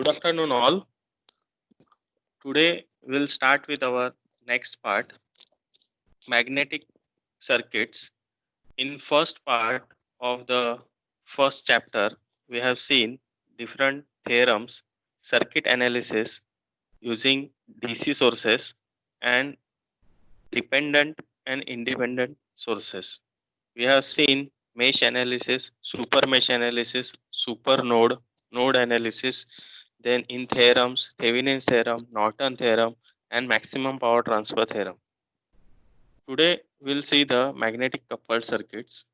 Good afternoon, all. Today we'll start with our next part, magnetic circuits. In first part of the first chapter, we have seen different theorems, circuit analysis using DC sources and dependent and independent sources. We have seen mesh analysis, super mesh analysis, super node analysis, then in theorems, Thevenin's theorem, Norton theorem, and maximum power transfer theorem. Today we'll see the magnetic coupled circuits.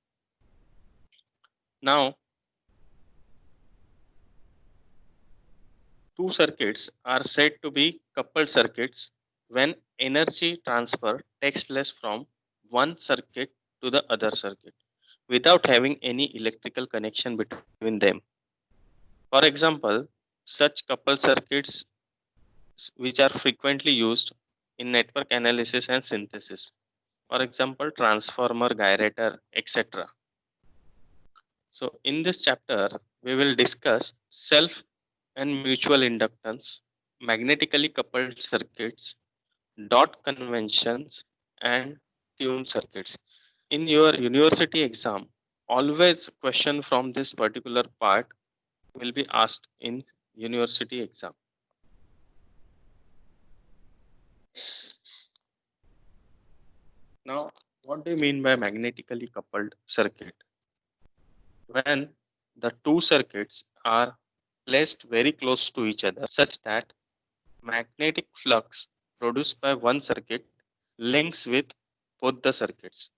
Now, two circuits are said to be coupled circuits when energy transfer takes place from one circuit to the other circuit without having any electrical connection between them. For example, such coupled circuits which are frequently used in network analysis and synthesis. For example, transformer, gyrator, etc. So, in this chapter, we will discuss self and mutual inductance, magnetically coupled circuits, dot conventions, and tuned circuits. In your university exam, always question from this particular part will be asked in university exam. Now, what do you mean by magnetically coupled circuit? When the two circuits are placed very close to each other such that magnetic flux produced by one circuit links with both the circuits,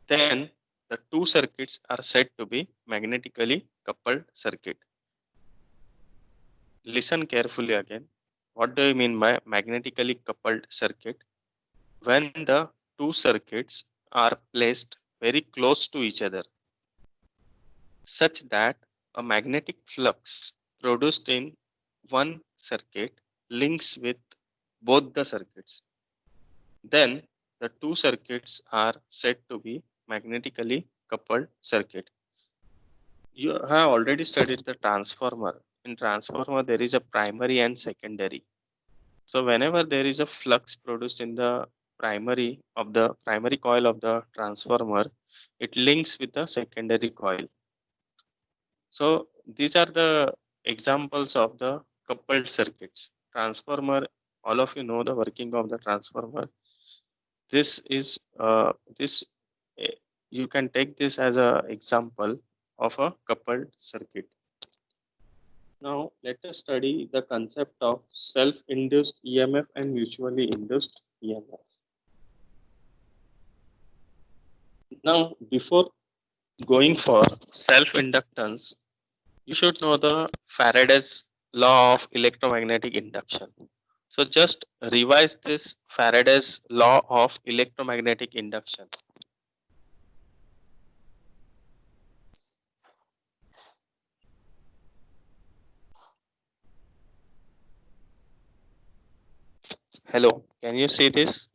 then the two circuits are said to be magnetically coupled circuit. Listen carefully again. What do you mean by magnetically coupled circuit? When the two circuits are placed very close to each other such that a magnetic flux produced in one circuit links with both the circuits, then the two circuits are said to be magnetically coupled circuit. You have already studied the transformer. In transformer, there is a primary and secondary. So whenever there is a flux produced in the primary coil of the transformer, it links with the secondary coil. So these are the examples of the coupled circuits. Transformer, all of you know the working of the transformer. This is you can take this as an example of a coupled circuit. Now let us study the concept of self-induced EMF and mutually induced EMF. Now before going for self-inductance, you should know the Faraday's law of electromagnetic induction. So just revise this Faraday's law of electromagnetic induction. Hello, can you see this?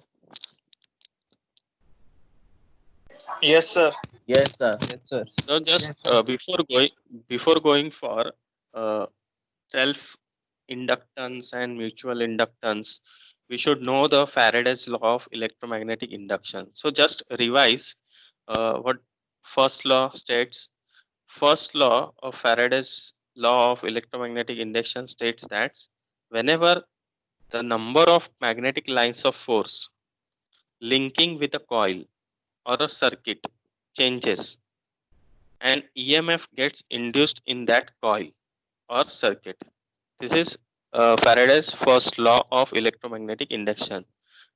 Yes, sir. Yes, sir. Yes, sir. So just before going for self inductance and mutual inductance, we should know the Faraday's law of electromagnetic induction. So just revise what first law states. First law of Faraday's law of electromagnetic induction states that whenever the number of magnetic lines of force linking with a coil or a circuit changes, an EMF gets induced in that coil or circuit. This is Faraday's first law of electromagnetic induction.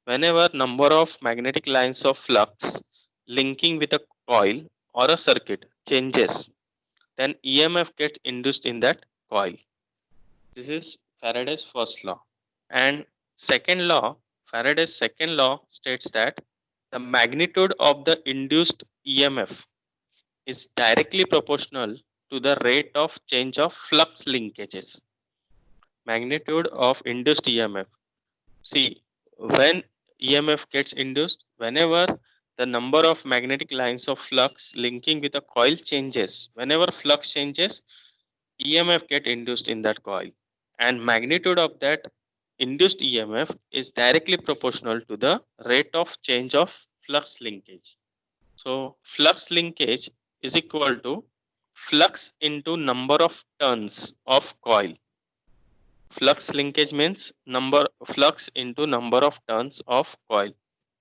Whenever number of magnetic lines of flux linking with a coil or a circuit changes, then EMF gets induced in that coil. This is Faraday's first law. And second law, Faraday's second law states that the magnitude of the induced EMF is directly proportional to the rate of change of flux linkages. Magnitude of induced EMF. See, when EMF gets induced, whenever the number of magnetic lines of flux linking with a coil changes, whenever flux changes, EMF get induced in that coil. and magnitude of that induced EMF is directly proportional to the rate of change of flux linkage. So flux linkage is equal to flux into number of turns of coil. Flux linkage means number flux into number of turns of coil.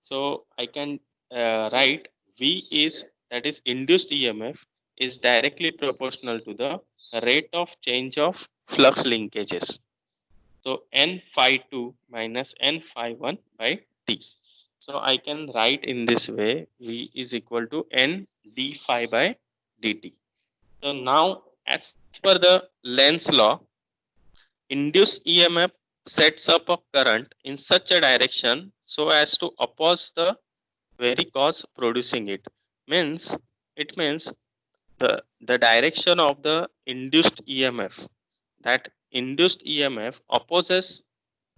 So I can write V is, that is induced EMF, is directly proportional to the rate of change of flux linkages. So N phi 2 minus N phi 1 by T. So I can write in this way, V is equal to N d phi by dt. So now as per the Lenz's law, induced EMF sets up a current in such a direction so as to oppose the very cause producing it. Means it means the direction of the induced EMF, that induced EMF opposes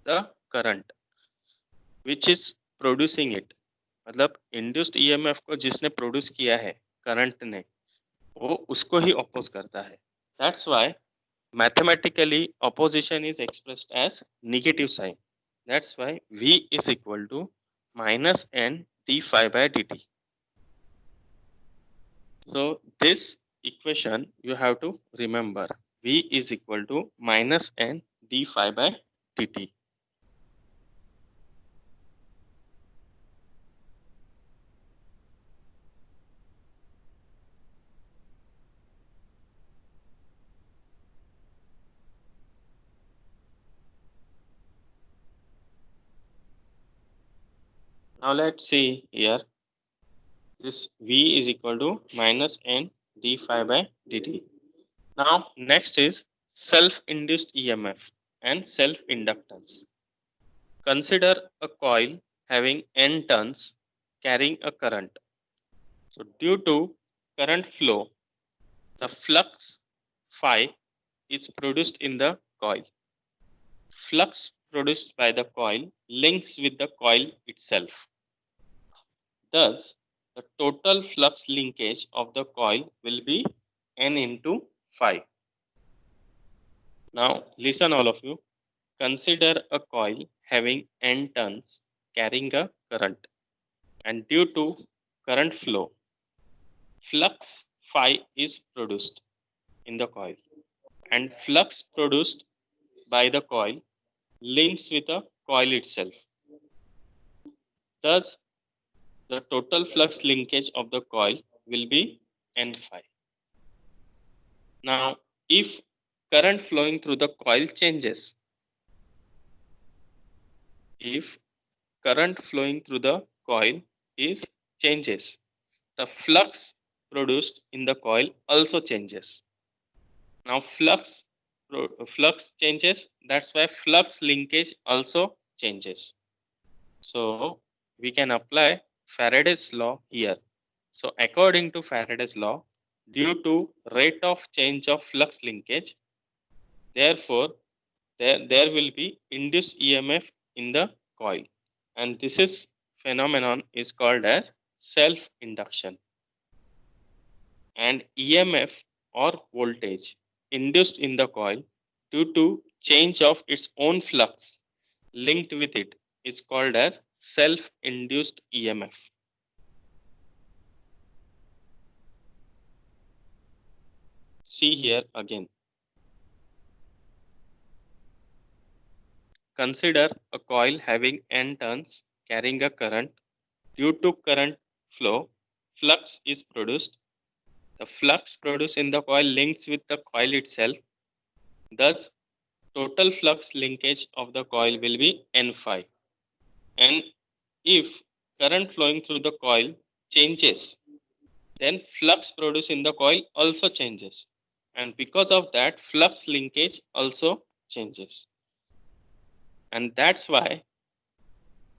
the current which is producing it. मतलब induced EMF को जिसने produce किया है current ने, वो उसको ही oppose करता है. That's why mathematically opposition is expressed as negative sign. That's why V is equal to minus N d phi by dt. So this equation you have to remember. V is equal to minus N d phi by dt. Now let's see here. This V is equal to minus N d phi by dt. Now next is self-induced EMF and self-inductance. Consider a coil having N turns carrying a current. So due to current flow, the flux phi is produced in the coil. Flux produced by the coil links with the coil itself. Thus, the total flux linkage of the coil will be N into phi. Now, listen all of you. Consider a coil having N turns carrying a current, and due to current flow, flux phi is produced in the coil, and flux produced by the coil links with the coil itself. Thus, the total flux linkage of the coil will be N phi. Now, if current flowing through the coil changes, if current flowing through the coil is changes, the flux produced in the coil also changes. Now flux changes, that's why flux linkage also changes. So we can apply Faraday's law here. So according to Faraday's law, due to rate of change of flux linkage, therefore there will be induced EMF in the coil, and this is phenomenon is called as self induction. And EMF or voltage induced in the coil due to change of its own flux linked with it is called as self induced EMF. See here again. Consider a coil having N turns carrying a current. Due to current flow, flux is produced. The flux produced in the coil links with the coil itself. Thus, total flux linkage of the coil will be N phi. And if current flowing through the coil changes, then flux produced in the coil also changes. And because of that, flux linkage also changes. And that's why,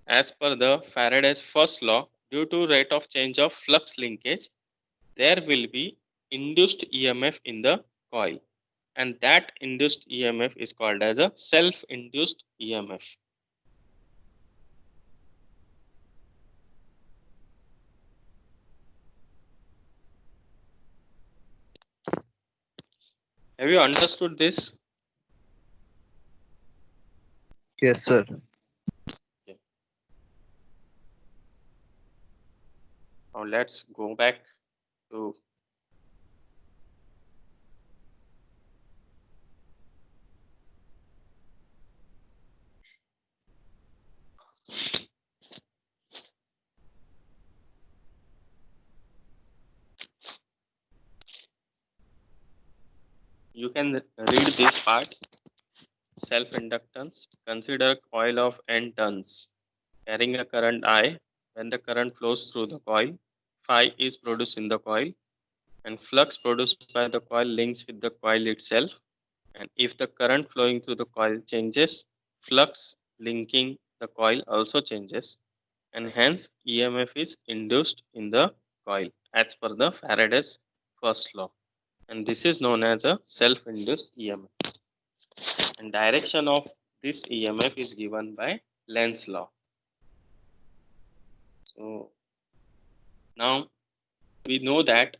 as per the Faraday's first law, due to rate of change of flux linkage, there will be induced EMF in the coil. And that induced EMF is called as a self-induced EMF. Have you understood this? Yes, sir. Okay. Now let's go back to you can read this part. Self-inductance. Consider a coil of N turns carrying a current I. When the current flows through the coil, phi is produced in the coil, and flux produced by the coil links with the coil itself. And if the current flowing through the coil changes, flux linking the coil also changes, and hence EMF is induced in the coil as per the Faraday's first law. And this is known as a self-induced EMF. And direction of this EMF is given by Lenz's law. So now we know that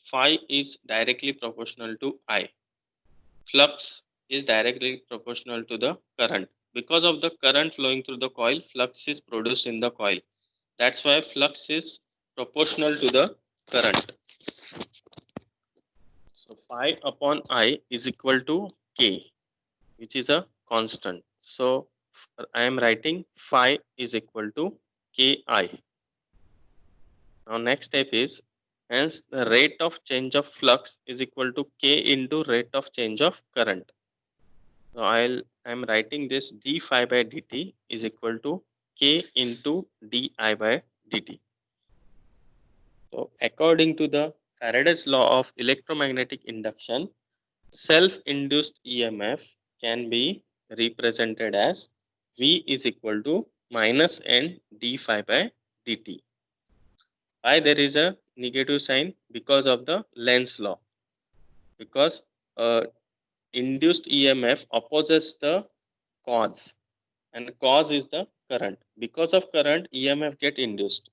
phi is directly proportional to I. Flux is directly proportional to the current. Because of the current flowing through the coil, flux is produced in the coil. That's why flux is proportional to the current. So phi upon I is equal to K, which is a constant. So I am writing phi is equal to Ki. Now next step is, hence the rate of change of flux is equal to K into rate of change of current. So I'm writing this d phi by dt is equal to K into di by dt. So according to the Faraday's law of electromagnetic induction, self-induced EMF can be represented as V is equal to minus N d phi by dt. Why there is a negative sign? Because of the Lenz's law. Because induced EMF opposes the cause, and cause is the current. Because of current, EMF get induced,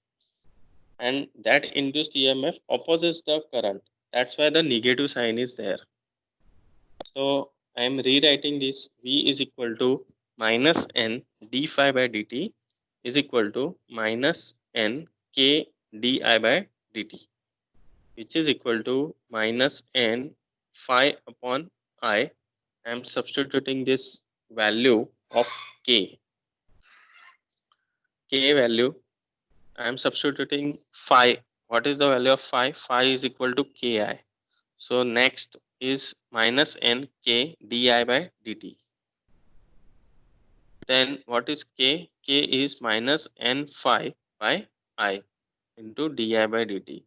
and that induced EMF opposes the current. That's why the negative sign is there. So I am rewriting this. V is equal to minus N d phi by dt is equal to minus N K di by dt, which is equal to minus N phi upon I. I am substituting this value of K. K value, I am substituting phi. What is the value of phi? Phi is equal to Ki. So next is minus N K di by dt. Then what is K? K is minus N phi by I into di by dt.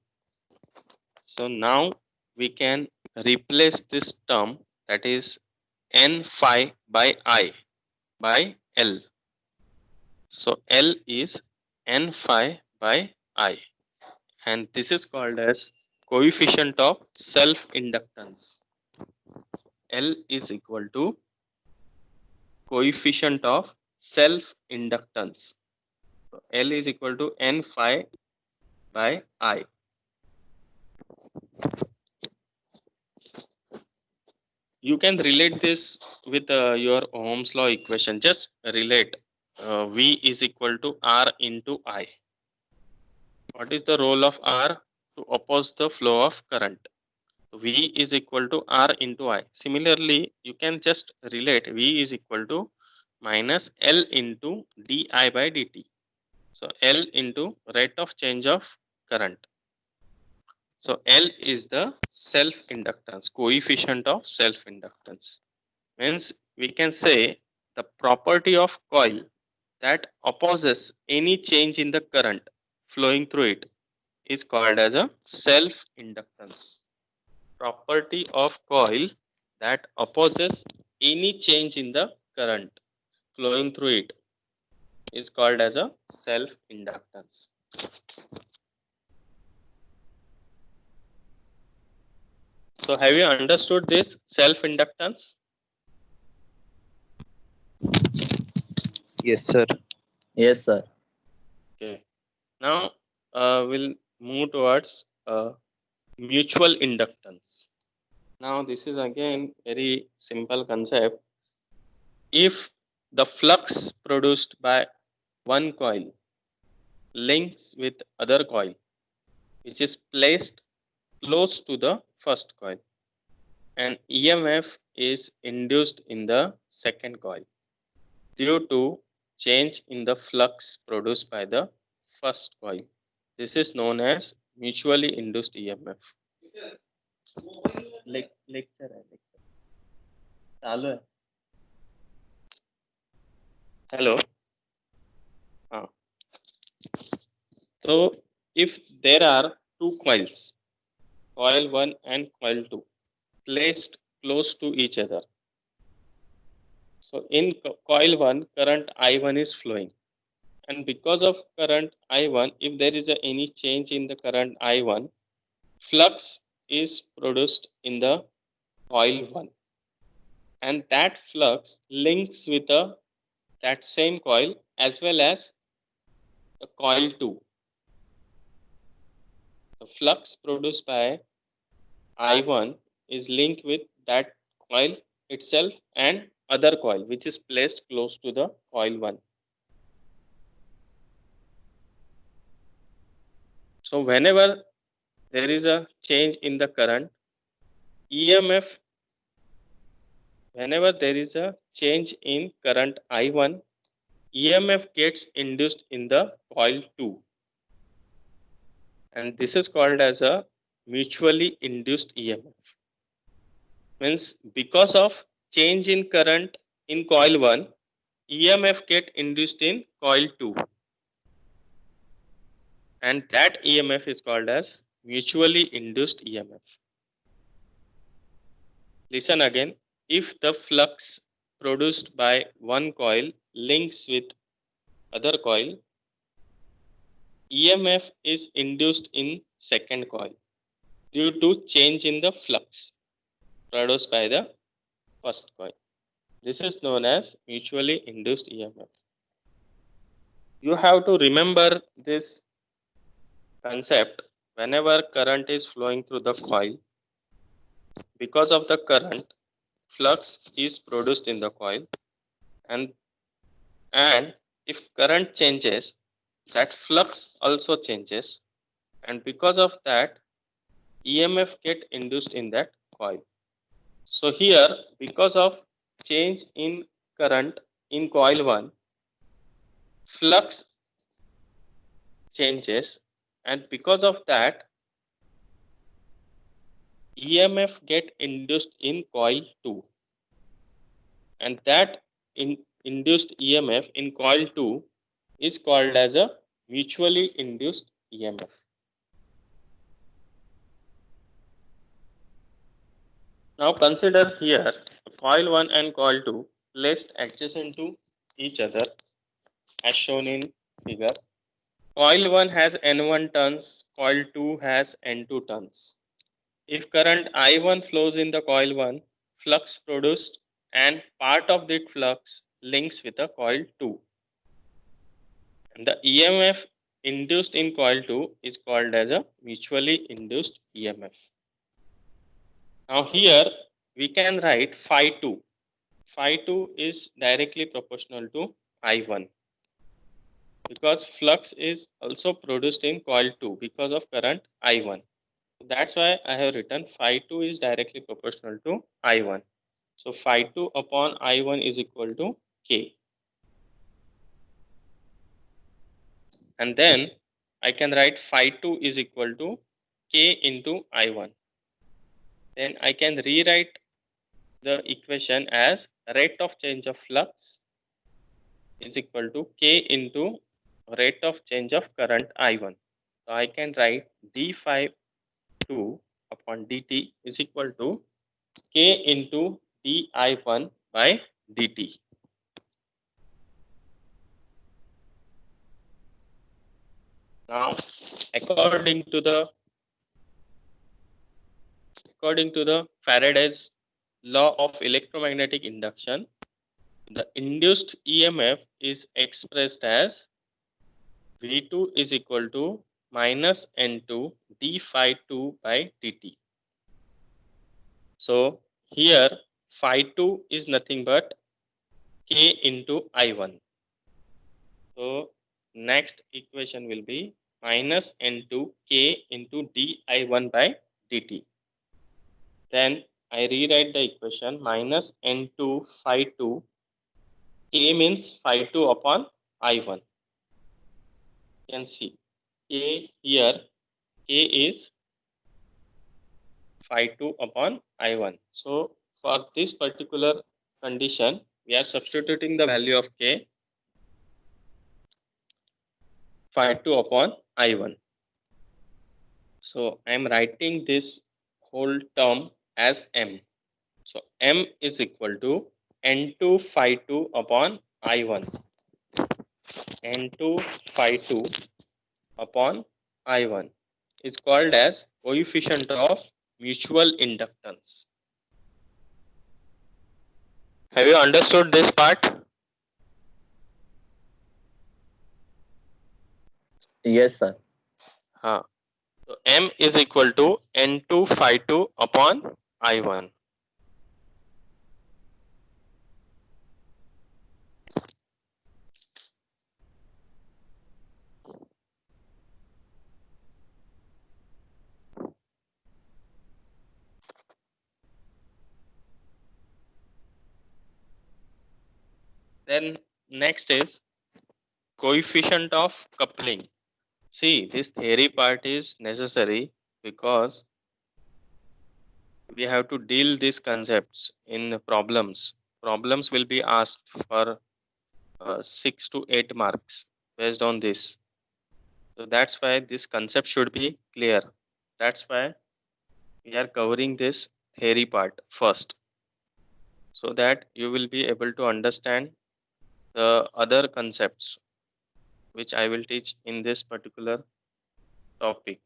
So now we can replace this term, that is N phi by I by L. So L is N phi by I, and this is called as coefficient of self-inductance. L is equal to coefficient of self-inductance. So L is equal to N phi by I. You can relate this with your Ohm's law equation. Just relate V is equal to R into I. What is the role of R? To oppose the flow of current. V is equal to R into I. Similarly, you can just relate V is equal to minus L into di by dt. So L into rate of change of current. So L is the self-inductance, coefficient of self-inductance. Means we can say the property of coil that opposes any change in the current flowing through it is called as a self-inductance. Property of coil that opposes any change in the current flowing through it is called as a self-inductance. So have you understood this self-inductance? Yes, sir. Yes, sir. Okay. Now we'll move towards mutual inductance. Now this is again very simple concept. If the flux produced by one coil links with other coil which is placed close to the first coil, and EMF is induced in the second coil due to change in the flux produced by the first coil. This is known as mutually induced EMF. Lecture है, चालू है. Hello. हाँ. So if there are two coils, coil 1 and coil 2, placed close to each other, so in coil 1 current I1 is flowing, and because of current I1, if there is any change in the current I1, flux is produced in the coil 1, and that flux links with that same coil as well as the coil 2. The flux produced by I1 is linked with that coil itself and other coil which is placed close to the coil 1. So whenever there is a change in the current, EMF, whenever there is a change in current I1, EMF gets induced in the coil 2, and this is called as a mutually induced EMF. Means because of change in current in coil 1, EMF get induced in coil 2, and that EMF is called as mutually induced EMF. Listen again. If the flux produced by one coil links with other coil, EMF is induced in second coil due to change in the flux produced by the first coil. This is known as mutually induced EMF. You have to remember this concept whenever current is flowing through the coil. Because of the current, flux is produced in the coil, and if current changes, that flux also changes, and because of that, EMF get induced in that coil. So here, because of change in current in coil 1, flux changes, and because of that, EMF get induced in coil 2, and that induced EMF in coil 2 is called as a mutually induced EMF. Now consider here coil 1 and coil 2 placed adjacent to each other as shown in figure. Coil 1 has N1 turns, coil 2 has N2 turns. If current I1 flows in the coil 1, flux produced and part of that flux links with the coil 2. And the EMF induced in coil 2 is called as a mutually induced EMF. Now here we can write phi 2. Phi 2 is directly proportional to I1 because flux is also produced in coil 2 because of current I1. That's why I have written phi 2 is directly proportional to I1. So phi 2 upon I1 is equal to K. And then I can write phi 2 is equal to K into I1. Then I can rewrite the equation as rate of change of flux is equal to K into rate of change of current I1. So I can write d phi 2 upon dt is equal to K into di1 by dt. Now, according to the Faraday's law of electromagnetic induction, the induced EMF is expressed as V2 is equal to minus N2 d phi 2 by dt. So here phi 2 is nothing but K into I1. So next equation will be minus N2 K into dI1 by dt. Then I rewrite the equation minus N2 phi 2. K means phi 2 upon I1. You can see K here, K is phi 2 upon I1. So for this particular condition, we are substituting the value of K phi 2 upon I1. So I am writing this whole term as M. So M is equal to N2 phi 2 upon I1. N2 phi 2 upon I1 is called as coefficient of mutual inductance. Have you understood this part? Yes, sir. So M is equal to N2 phi 2 upon I1. Then next is coefficient of coupling. See, this theory part is necessary because we have to deal these concepts in the problems. Problems will be asked for 6 to 8 marks based on this. So that's why this concept should be clear. That's why we are covering this theory part first, so that you will be able to understand the other concepts which I will teach in this particular topic.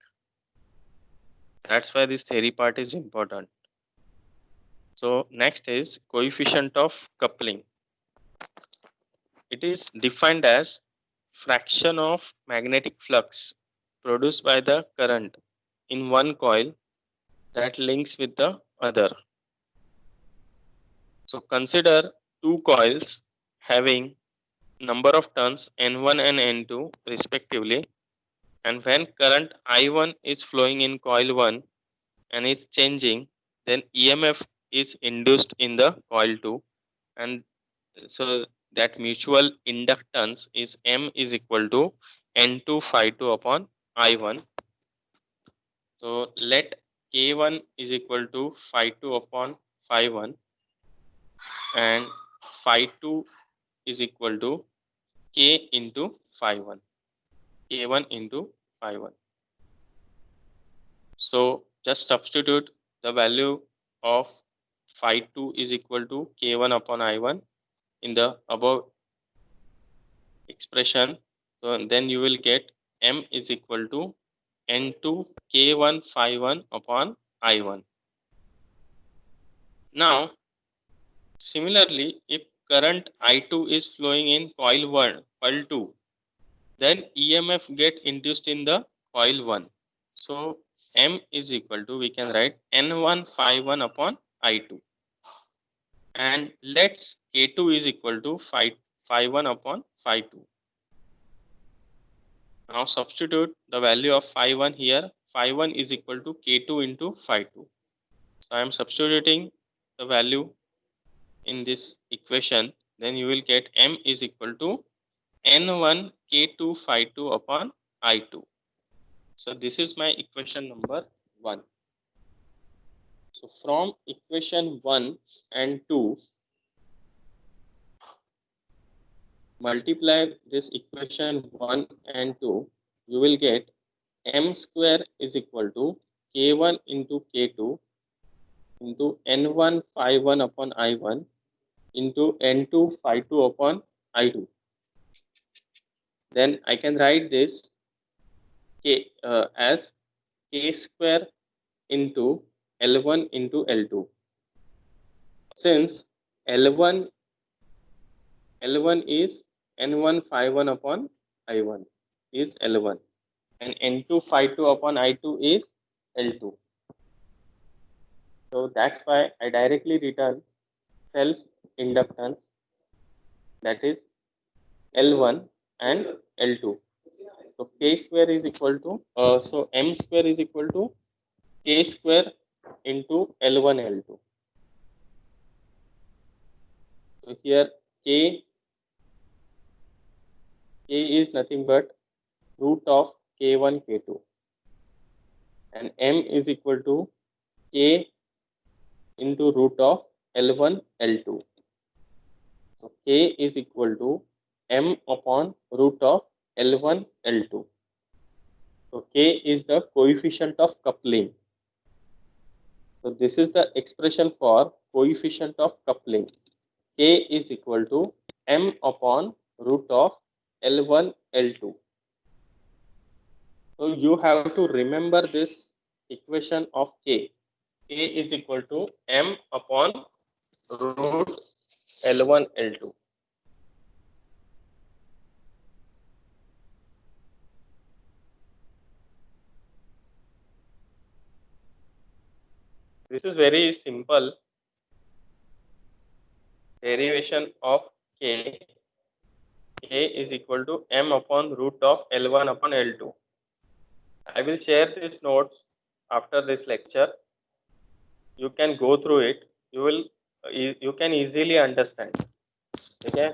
That's why this theory part is important. So next is coefficient of coupling. It is defined as fraction of magnetic flux produced by the current in one coil that links with the other. So consider two coils having number of turns N1 and N2 respectively, and when current I1 is flowing in coil 1 and is changing, then EMF is induced in the coil 2, and so that mutual inductance is M is equal to N2 phi 2 upon I1. So let K1 is equal to phi 2 upon phi 1, and phi 2 is equal to K into phi 1, K1 into phi 1. So just substitute the value of phi 2 is equal to K1 upon I1 in the above expression. So then you will get M is equal to N2 K1 phi 1 upon I1. Now similarly, if current I2 is flowing in coil 1, coil 2, then EMF get induced in the coil 1. So M is equal to, we can write N1 phi 1 upon I2. And let's K2 is equal to phi 1 upon phi 2. Now substitute the value of phi 1 here. Phi 1 is equal to K2 into phi 2. So I am substituting the value in this equation. Then you will get M is equal to N1 K2 phi 2 upon I2. So this is my equation number 1. So from equation 1 and 2, multiply this equation 1 and 2, you will get M square is equal to K1 into K2 into N1 phi 1 upon I1 into N2 phi 2 upon I2. Then I can write this K as K square into L1 into L2. Since L1 is N1 phi 1 upon I1 is L1, and N2 phi 2 upon I2 is L2. So that's why I directly return self inductance that is L1 and L2. So K square is equal to, so M square is equal to K square into L1 L2. So here K is nothing but root of K1 K2, and M is equal to K into root of L1 L2. So K is equal to M upon root of L1 L2. So K is the coefficient of coupling. So this is the expression for coefficient of coupling. K is equal to M upon root of L1 L2. So you have to remember this equation of K. K is equal to M upon root L1 L2. This is very simple derivation of K. K is equal to M upon root of L1 upon L2. I will share these notes after this lecture. You can go through it. You can easily understand. Okay,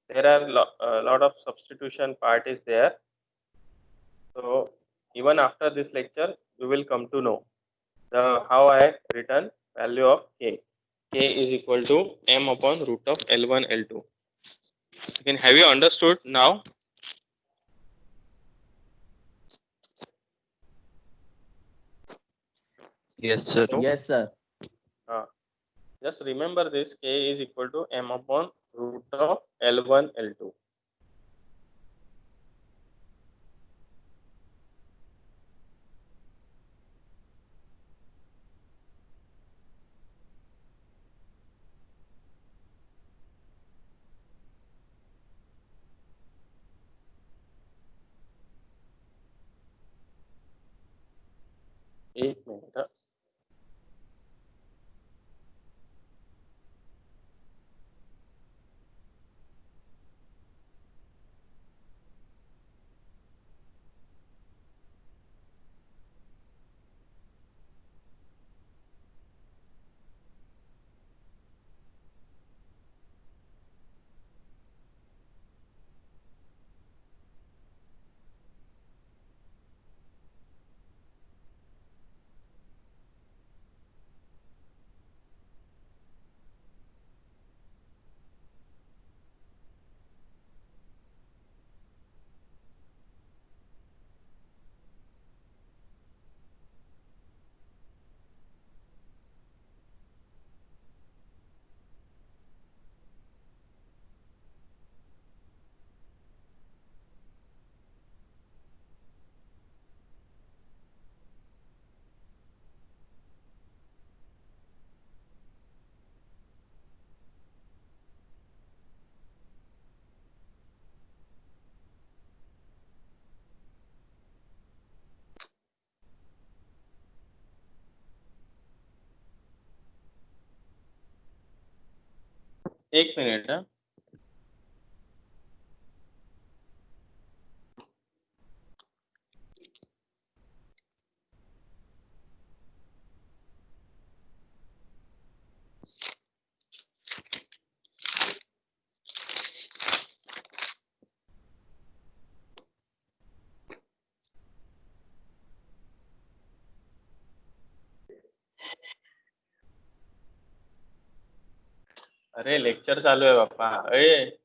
there are a lot of substitution part is there. So even after this lecture, you will come to know the how I written value of K. K is equal to M upon root of L1 L2. Again, have you understood now? Yes, sir. No? Yes, sir. Uh, just remember this, K is equal to M upon root of L1 L2. एक minute हाँ. एक minute हाँ. अरे lecture चालू आहे बाप्पा. ए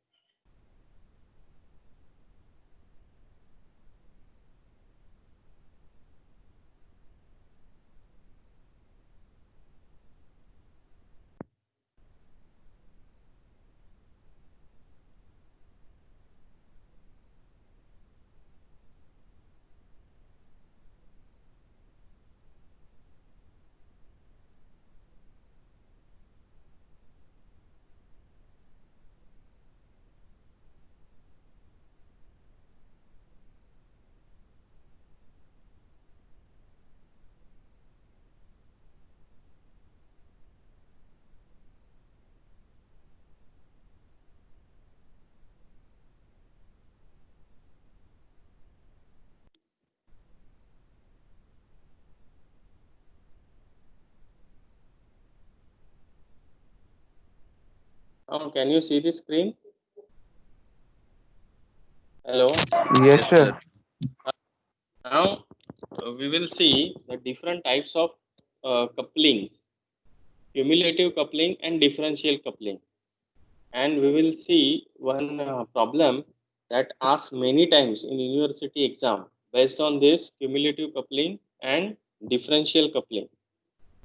Now, can you see the screen? Hello. Yes, sir. Now we will see the different types of couplings, cumulative coupling and differential coupling. And we will see one problem that asks many times in university exam based on this cumulative coupling and differential coupling.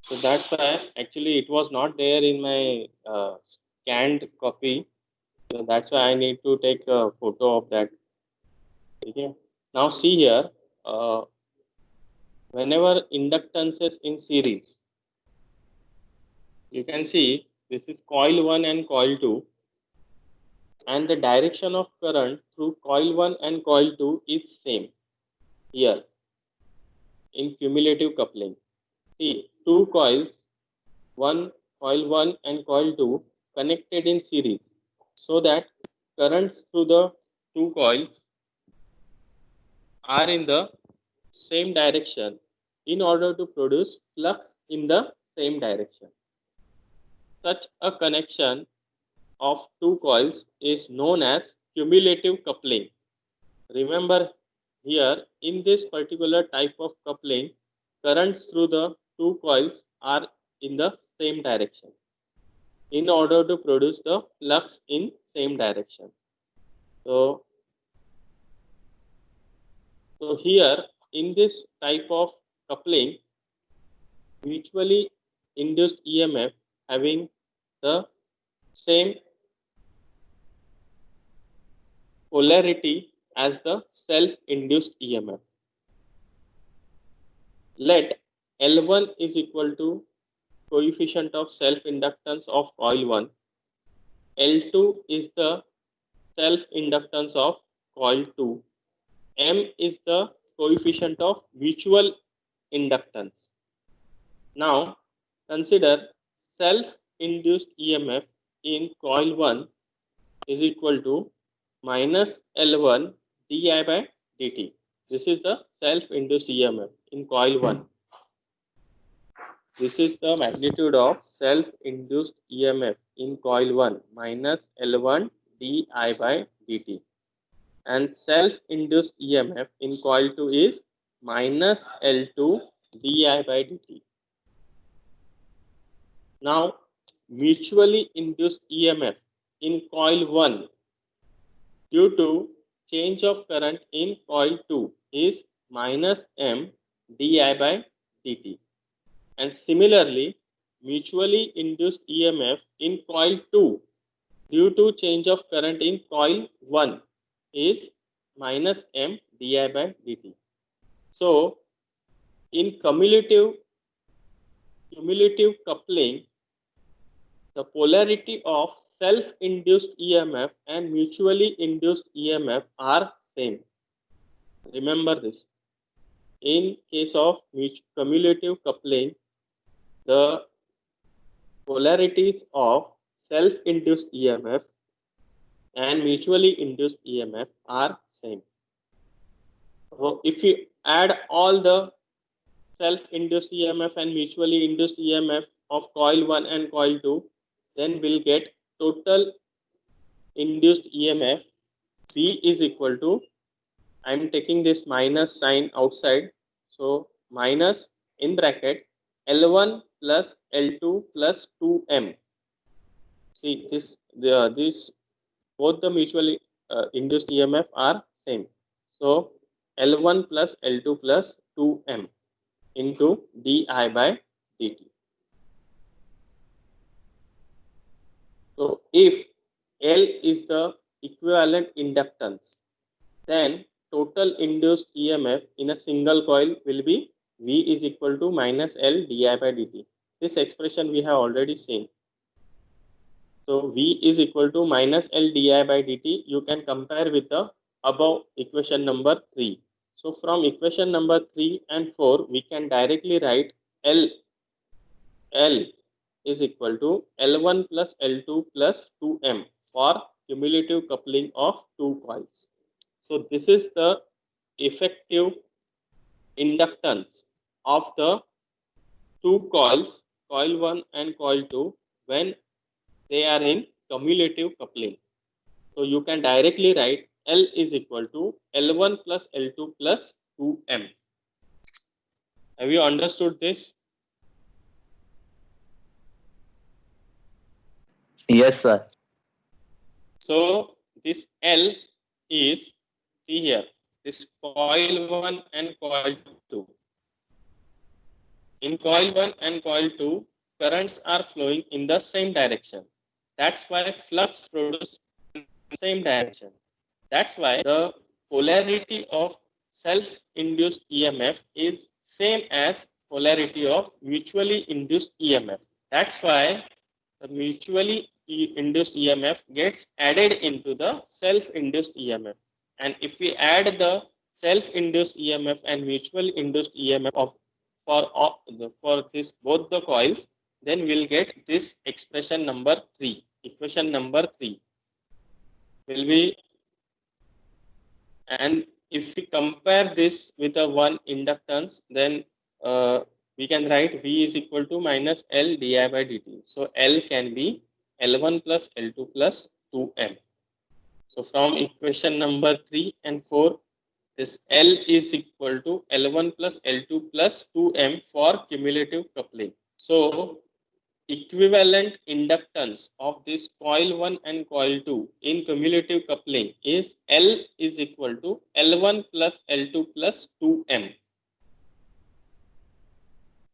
So that's why actually it was not there in my scanned copy. So that's why I need to take a photo of that. Okay. Now see here, whenever inductances in series, you can see this is coil 1 and coil 2, and the direction of current through coil 1 and coil 2 is same here in cumulative coupling. See, two coils, coil 1 and coil 2 connected in series, so that currents through the two coils are in the same direction in order to produce flux in the same direction. Such a connection of two coils is known as cumulative coupling. Remember here, in this particular type of coupling, currents through the two coils are in the same direction in order to produce the flux in same direction. So here in this type of coupling, mutually induced EMF having the same polarity as the self-induced EMF. Let L1 is equal to coefficient of self-inductance of coil 1. L2 is the self-inductance of coil 2. M is the coefficient of mutual inductance. Now, consider self-induced EMF in coil 1 is equal to minus L1 di by dt. This is the self-induced EMF in coil 1. This is the magnitude of self-induced EMF in coil 1 minus L1 di by dt. And self-induced EMF in coil 2 is minus L2 di by dt. Now, mutually induced EMF in coil 1 due to change of current in coil 2 is minus M di by dt. And similarly, mutually induced EMF in coil 2 due to change of current in coil 1 is minus M di by dt. So, in cumulative coupling, the polarity of self-induced EMF and mutually induced EMF are same. Remember this. In case of cumulative coupling, the polarities of self-induced EMF and mutually induced EMF are same. So if you add all the self-induced EMF and mutually induced EMF of coil 1 and coil 2, then we'll get total induced EMF B is equal to, I'm taking this minus sign outside, so minus in bracket L1 plus L2 plus 2M. See this, these both the mutually induced EMF are same. So L1 plus L2 plus 2M into di by dt. So if L is the equivalent inductance, then total induced EMF in a single coil will be V is equal to minus L di by dt. This expression we have already seen. So V is equal to minus L di by dt. You can compare with the above equation number 3. So from equation number 3 and 4, we can directly write L is equal to L1 plus L2 plus 2M for cumulative coupling of two coils. So this is the effective inductance of the two coils, coil 1 and coil 2, when they are in cumulative coupling. So you can directly write L is equal to L1 plus L2 plus 2M. Have you understood this? Yes, sir. So this L is, see here, this coil 1 and coil 2. In coil 1 and coil 2, currents are flowing in the same direction. That's why flux produced in the same direction. That's why the polarity of self-induced EMF is same as polarity of mutually induced EMF. That's why the mutually induced EMF gets added into the self-induced EMF. And if we add the self-induced EMF and mutual induced EMF of for this both the coils, then we'll get this expression number 3. Equation number 3 will be, and if we compare this with a one inductance, then we can write V is equal to minus L di by dt. So L can be L1 plus L2 plus 2M. So from equation number 3 and 4, this L is equal to L1 plus L2 plus 2M for cumulative coupling. So equivalent inductance of this coil 1 and coil 2 in cumulative coupling is L is equal to L1 plus L2 plus 2M.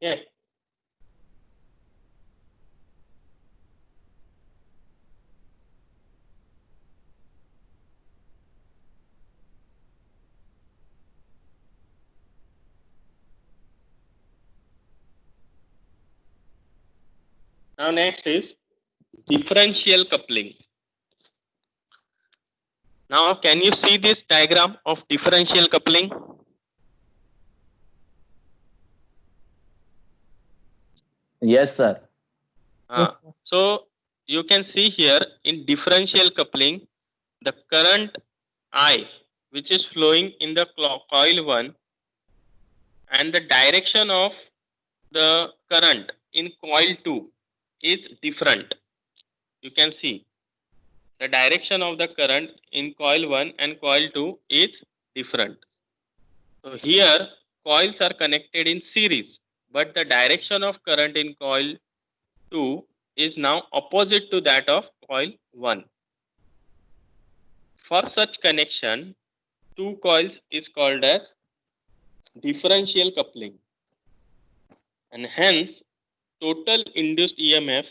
Yeah. Now next is differential coupling. Now can you see this diagram of differential coupling? Yes, sir. So you can see here in differential coupling, the current I which is flowing in the coil 1 and the direction of the current in coil 2 is different. You can see the direction of the current in coil 1 and coil 2 is different. So here coils are connected in series, but the direction of current in coil 2 is now opposite to that of coil 1. For such connection, two coils is called as differential coupling, and hence total induced EMF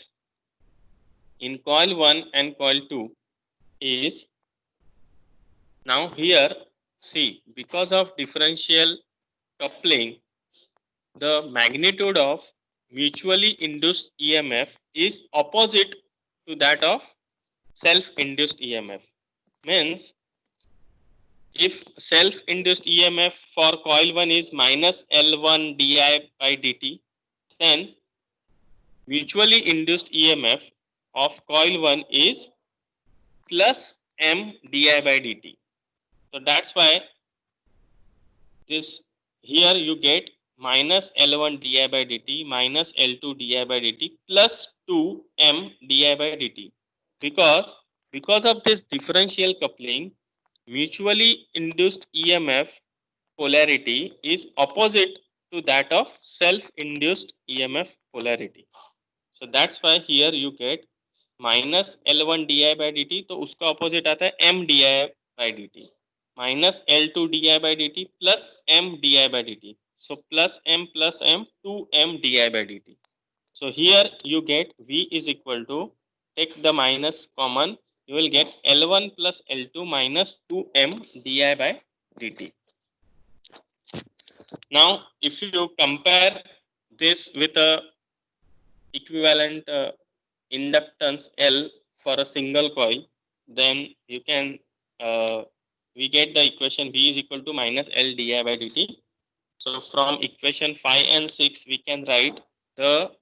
in coil 1 and coil 2 is, now here see, because of differential coupling, the magnitude of mutually induced EMF is opposite to that of self-induced EMF. Means if self-induced EMF for coil 1 is minus L1 di by dt, then mutually induced EMF of coil 1 is plus M di by dt. So that's why this here you get minus L1 di by dt minus L2 di by dt plus 2M di by dt. Because of this differential coupling, mutually induced EMF polarity is opposite to that of self-induced EMF polarity. So that's why here you get minus L1 di by dt, तो उसका opposite आता है M di by dt, minus L2 di by dt plus M di by dt. So plus M 2M di by dt. So here you get V is equal to, take the minus common, you will get L1 plus L2 minus 2M di by dt. Now if you compare this with a equivalent inductance L for a single coil, then you can we get the equation V is equal to minus L di by dt. So from equation 5 and 6 we can write the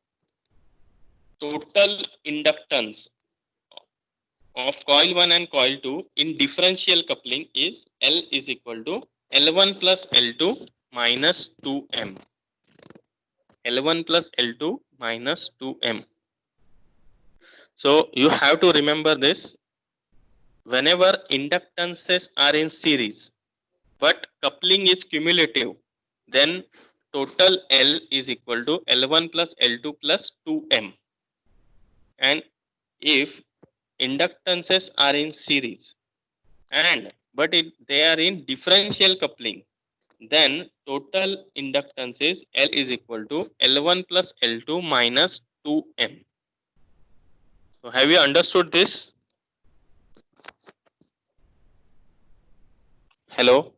total inductance of coil 1 and coil 2 in differential coupling is L is equal to L1 plus L2 minus 2M. L1 plus L2 minus 2M. So you have to remember this. Whenever inductances are in series, but coupling is cumulative, then total L is equal to L1 plus L2 plus 2M. And if inductances are in series and they are in differential coupling, then total inductance is L is equal to L1 plus L2 minus 2M. So have you understood this? Hello?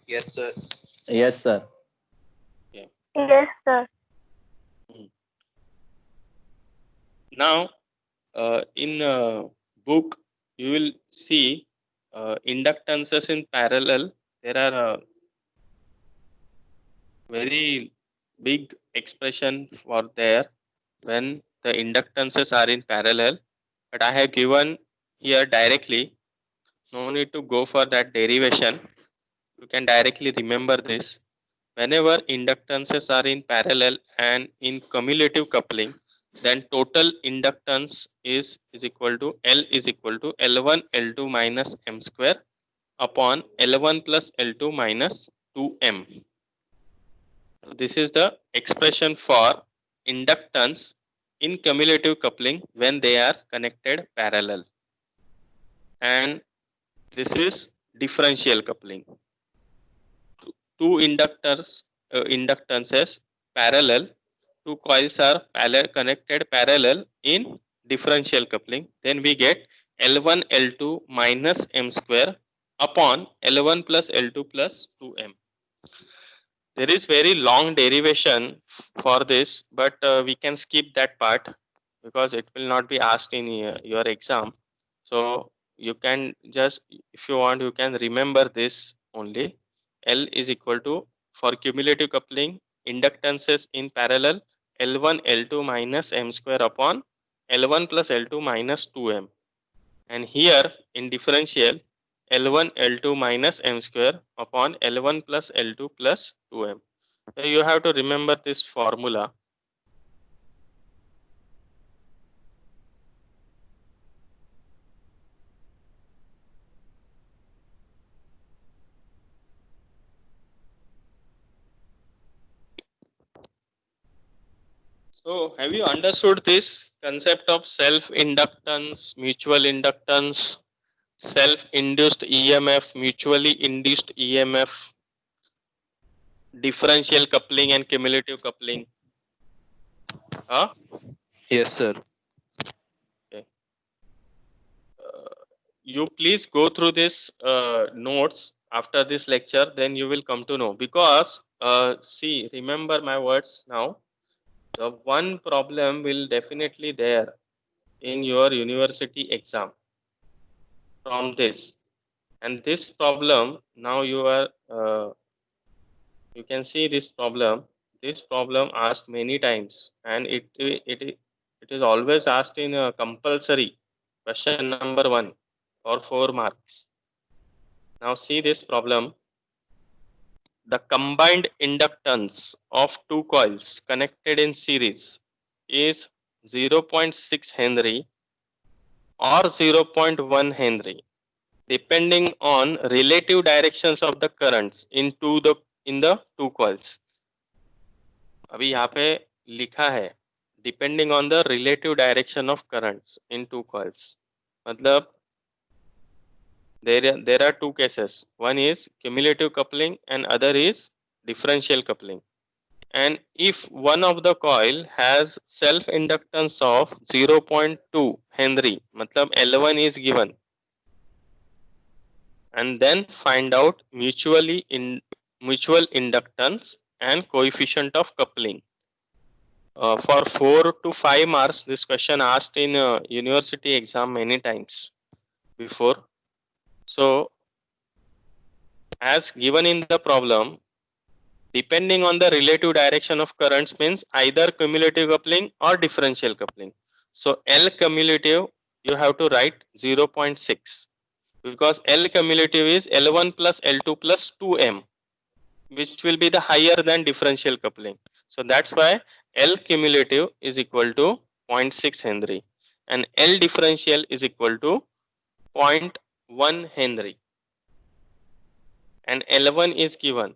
Yes, sir. Yes, sir. Yes, sir. Now, in book, you will see inductances in parallel. There are very big expression for there when the inductances are in parallel. But I have given here directly. No need to go for that derivation. You can directly remember this. Whenever inductances are in parallel and in cumulative coupling, then total inductance is equal to L is equal to L1 L2 minus M square upon L1 plus L2 minus 2M. So this is the expression for inductance in cumulative coupling when they are connected parallel. And this is differential coupling. Two inductances parallel, two coils are connected parallel in differential coupling, then we get L1 L2 minus M square upon L1 plus L2 plus 2M. There is very long derivation for this, but we can skip that part because it will not be asked in your exam. So you can just, if you want, you can remember this only. L is equal to, for cumulative coupling, inductances in parallel, L1 L2 minus M square upon L1 plus L2 minus 2M. And here in differential, L1 L2 minus M square upon L1 plus L2 plus 2M. So you have to remember this formula. So have you understood this concept of self-inductance, mutual inductance, self-induced EMF, mutually induced EMF, differential coupling and cumulative coupling? Huh? Yes, sir. Okay. You please go through this notes after this lecture, then you will come to know. Because see, remember my words now. The one problem will definitely there in your university exam from this, and this problem now you are you can see this problem. This problem asked many times, and it is always asked in a compulsory question number 1 or 4 marks. Now see this problem. The combined inductance of two coils connected in series is 0.6 Henry or 0.1 Henry, depending on relative directions of the currents in the two coils. अभी यहाँ पे लिखा है depending on the relative direction of currents in two coils. मतलब there are two cases. One is cumulative coupling and other is differential coupling. And if one of the coil has self inductance of 0.2 Henry, matlab L1 is given, and then find out mutual inductance and coefficient of coupling. For 4 to 5 marks, this question asked in university exam many times before. So as given in the problem, depending on the relative direction of currents means either cumulative coupling or differential coupling. So L cumulative you have to write 0.6 because L cumulative is L1 plus L2 plus 2M, which will be the higher than differential coupling. So that's why L cumulative is equal to 0.6 Henry, and L differential is equal to 0.1 Henry, and L1 is given.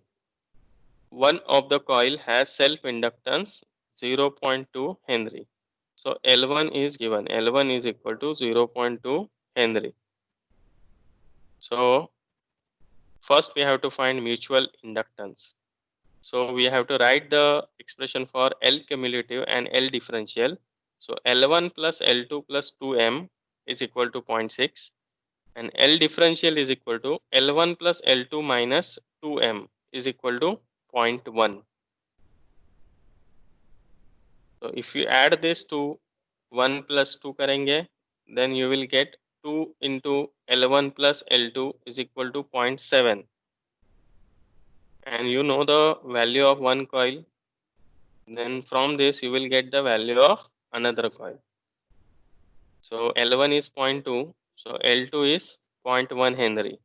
One of the coil has self-inductance 0.2 Henry. So L1 is given. L1 is equal to 0.2 Henry. So first we have to find mutual inductance. So we have to write the expression for L cumulative and L differential. So L1 plus L2 plus 2M is equal to 0.6, and L differential is equal to L1 plus L2 minus 2M is equal to 0.1. So if you add this to 1 plus 2 karenge, then you will get 2 into L1 plus L2 is equal to 0.7. And you know the value of one coil, then from this you will get the value of another coil. So L1 is 0.2, so L2 is 0.1 Henry.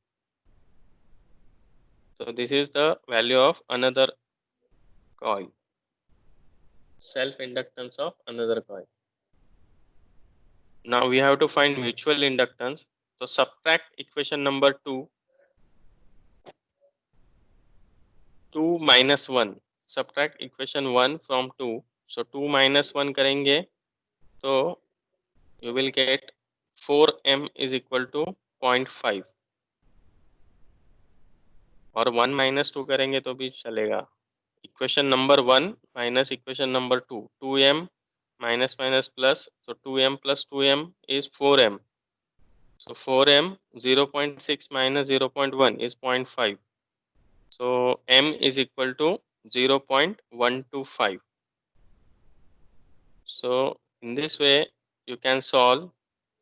So this is the value of another coil, self-inductance of another coil. Now we have to find mutual inductance. So subtract equation number 2 minus 1. Subtract equation 1 from 2. So 2 minus 1 karenge, so you will get 4m is equal to 0.5, और 1 minus 2 करेंगे तो भी चलेगा. Equation number 1 minus equation number 2, 2m minus minus plus, so 2m plus 2m is 4m. So 4m 0.6 minus 0.1 is 0.5. So m is equal to 0.125. So in this way you can solve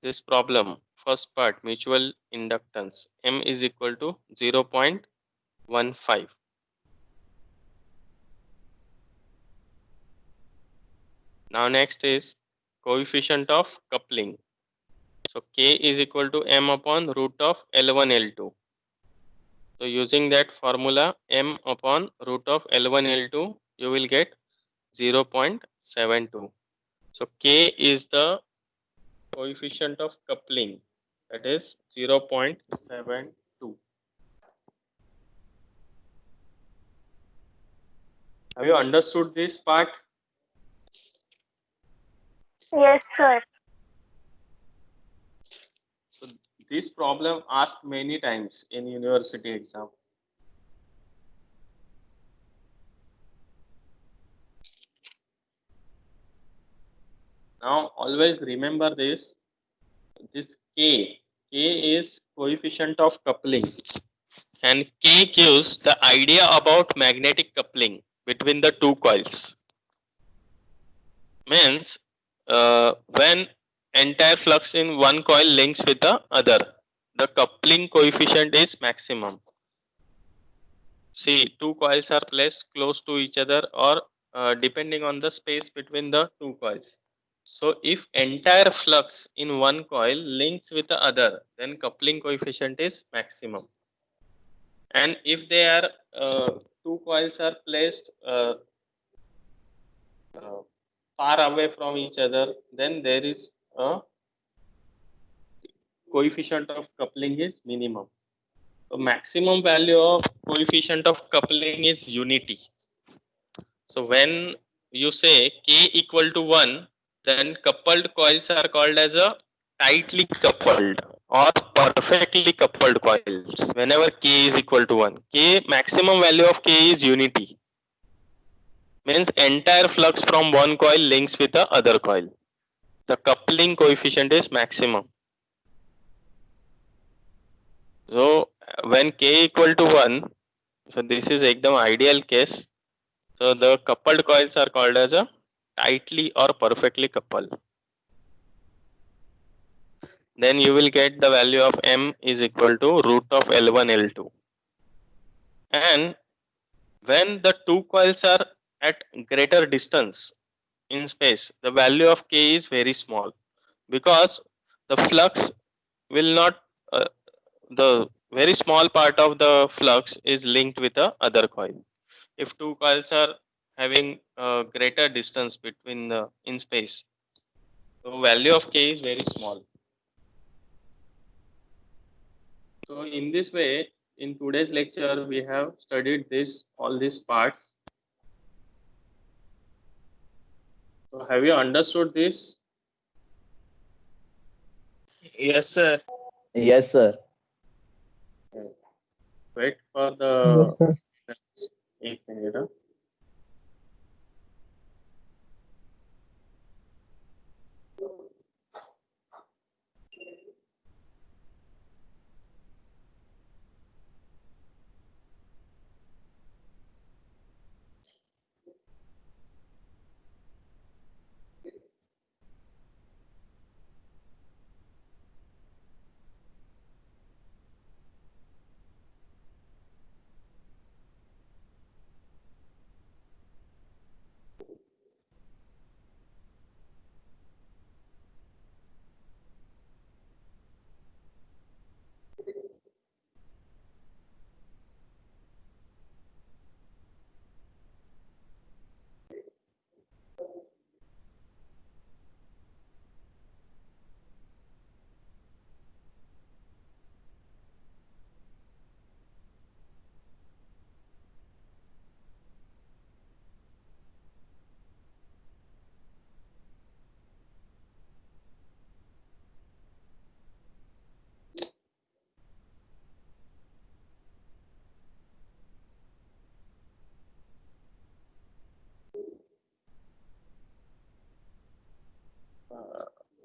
this problem. First part, mutual inductance, m is equal to 0.15. Now next is coefficient of coupling. So K is equal to m upon root of L1 L2. So using that formula, m upon root of L1 L2, you will get 0.72. So K is the coefficient of coupling, that is 0.72. Have you understood this part? Yes, sir. So this problem asked many times in university exam. Now always remember this. This K is coefficient of coupling, and K gives the idea about magnetic coupling between the two coils. Means when entire flux in one coil links with the other, the coupling coefficient is maximum. See, two coils are placed close to each other, or depending on the space between the two coils. So if entire flux in one coil links with the other, then coupling coefficient is maximum. And if they are two coils are placed far away from each other, then there is a coefficient of coupling is minimum. So maximum value of coefficient of coupling is unity. So when you say K equal to 1, then coupled coils are called as a tightly coupled or perfectly coupled coils. Whenever K is equal to 1, K maximum value of K is unity. Means entire flux from one coil links with the other coil. The coupling coefficient is maximum. So when K equal to 1, so this is ekdam ideal case. So the coupled coils are called as a tightly or perfectly coupled. Then you will get the value of m is equal to root of L1 L2. And when the two coils are at greater distance in space, the value of K is very small, because the flux will not, the very small part of the flux is linked with the other coil. If two coils are having greater distance between the in space, So value of k is very small. So in this way, in today's lecture, we have studied all these parts. So have you understood this? Yes, sir. Yes, sir. Wait for the. Yes, sir. एक minute, huh?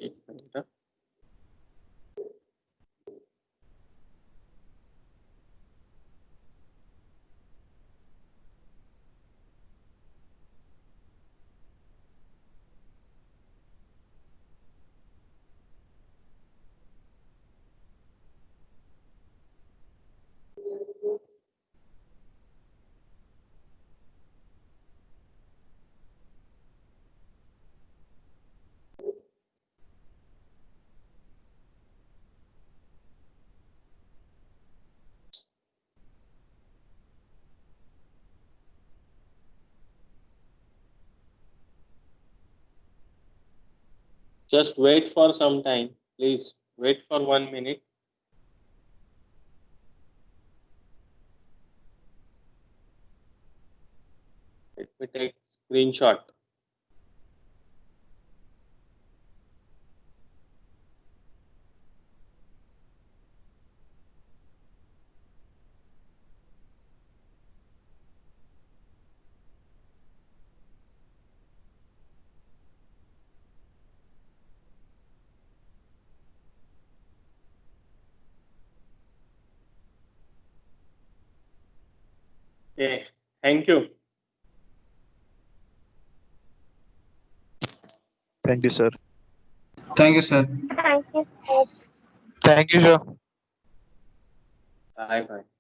एक minute, huh? Just wait for some time. Please wait for 1 minute. Let me take screenshot. Okay, thank you. Thank you, sir. Thank you, sir. Thank you, sir. Thank you, sir. Bye bye.